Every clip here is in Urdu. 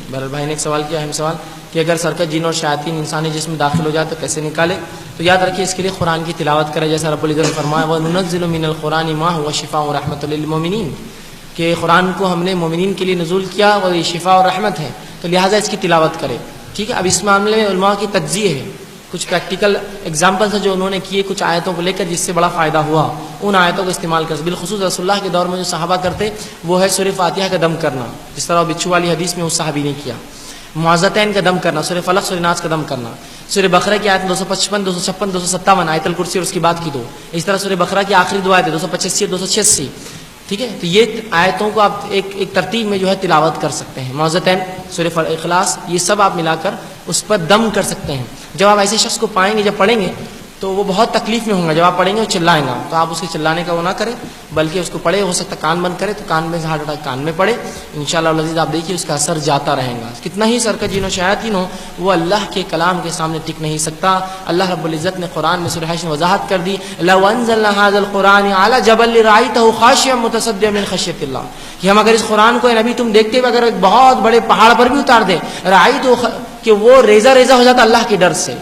بہرحال بھائی نے ایک سوال کیا، اہم سوال، کہ اگر سرکت جن اور شیاطین انسانی جسم میں داخل ہو جائے تو کیسے نکالے؟ تو یاد رکھیے اس کے لیے قرآن کی تلاوت کرے، جیسا رب العزت نے فرمایا وَنُنَزِّلُ مِنَ الْقُرْآنِ مَا هُوَ شِفَاءٌ وَرَحْمَةٌ لِّلْمُؤْمِنِينَ، کہ قرآن کو ہم نے مومنین کے لیے نزول کیا اور یہ شفا اور رحمت ہے، تو لہٰذا اس کی تلاوت کرے. ٹھیک ہے. اب اس معاملے میں علماء کی تجزیہ ہے، کچھ پریکٹیکل ایگزامپلس ہیں جو انہوں نے کیے کچھ آیتوں کو لے کر جس سے بڑا فائدہ ہوا، ان آیتوں کو استعمال کر. بالخصوص رسول اللہ کے دور میں جو صحابہ کرتے وہ ہے سورہ فاتحہ کا دم کرنا، جس طرح بچھو والی حدیث میں اس صحابی نے کیا. معوذتین کا دم کرنا، سورہ فلق سورہ ناس کا دم کرنا. سورہ بقرہ کی آیت 255 256 257 آیت الکرسی اور اس کی بعد کی دو. اس طرح سورہ بقرہ کی آخری دو آیتیں 285 اور 286. ٹھیک ہے. تو یہ آیتوں کو آپ ایک ترتیب میں جو ہے تلاوت کر سکتے ہیں. معوذتین، سورہ اخلاص، یہ سب آپ ملا کر اس پر دم کر سکتے ہیں. جب آپ ایسے شخص کو پائیں گے، جب پڑھیں گے تو وہ بہت تکلیف میں ہوں گا. جب آپ پڑھیں گے وہ چلائیں گا، تو آپ اس کے چلانے کا وہ نہ کریں، بلکہ اس کو پڑھے. ہو سکتا ہے کان بند کرے تو کان میں سے ہارٹ اٹیک کان میں پڑے. انشاءاللہ العزیز آپ دیکھیے اس کا اثر جاتا رہے گا. کتنا ہی سرکت جن و شیاطین ہو، وہ اللہ کے کلام کے سامنے ٹک نہیں سکتا. اللہ رب العزت نے قرآن میں سورہ حشر میں وضاحت کر دی لو انزلنا هذا القرآن على جبل لرأيته خاشعا متصدعا من خشیۃ اللہ، کہ ہم اگر اس قرآن کو نبی تم دیکھتے ہوئے اگر ایک بہت بڑے پہاڑ پر بھی اتار دیں، رأيته کہ وہ ریزہ ریزہ ہو جاتا اللہ کے ڈر سے.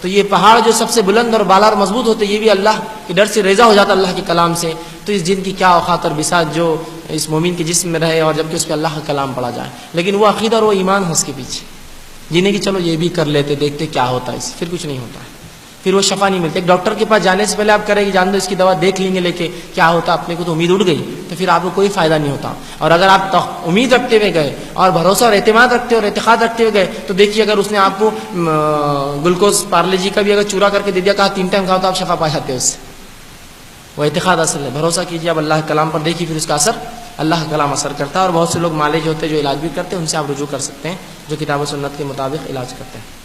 تو یہ پہاڑ جو سب سے بلند اور بالا اور مضبوط ہوتے، یہ بھی اللہ کے ڈر سے ریزہ ہو جاتا اللہ کے کلام سے. تو اس جن کی کیا اوقات اور بساط جو اس مومن کے جسم میں رہے اور جبکہ اس پہ اللہ کا کلام پڑھا جائے. لیکن وہ عقیدہ اور وہ ایمان ہے اس کے پیچھے، جنہیں کہ چلو یہ بھی کر لیتے، دیکھتے کیا ہوتا ہے اس سے. پھر کچھ نہیں ہوتا ہے، پھر وہ شفا نہیں ملتی. ایک ڈاکٹر کے پاس جانے سے پہلے آپ کریں کہ جان دو اس کی دوا دیکھ لیں گے لے کے کیا ہوتا، اپنے کو تو امید اٹھ گئی، تو پھر آپ کو کوئی فائدہ نہیں ہوتا. اور اگر آپ امید رکھتے ہوئے گئے اور بھروسہ اور اعتماد رکھتے اور اعتقاد رکھتے ہوئے گئے، تو دیکھیے اگر اس نے آپ کو گلوکوز پارلے جی کا بھی اگر چورا کر کے دے دیا، کہا 3 ٹائم کھاؤ، تو آپ شفا پا جاتے اس سے. وہ اعتقاد اصل ہے. بھروسہ کیجیے اب اللہ کے کلام پر، دیکھیے پھر اس کا اثر. اللہ کا کلام اثر کرتا ہے. اور بہت سے لوگ مالج ہوتے ہیں جو علاج بھی کرتے ہیں، ان سے آپ رجوع کر سکتے ہیں جو کتاب و سنت کے مطابق علاج کرتے ہیں.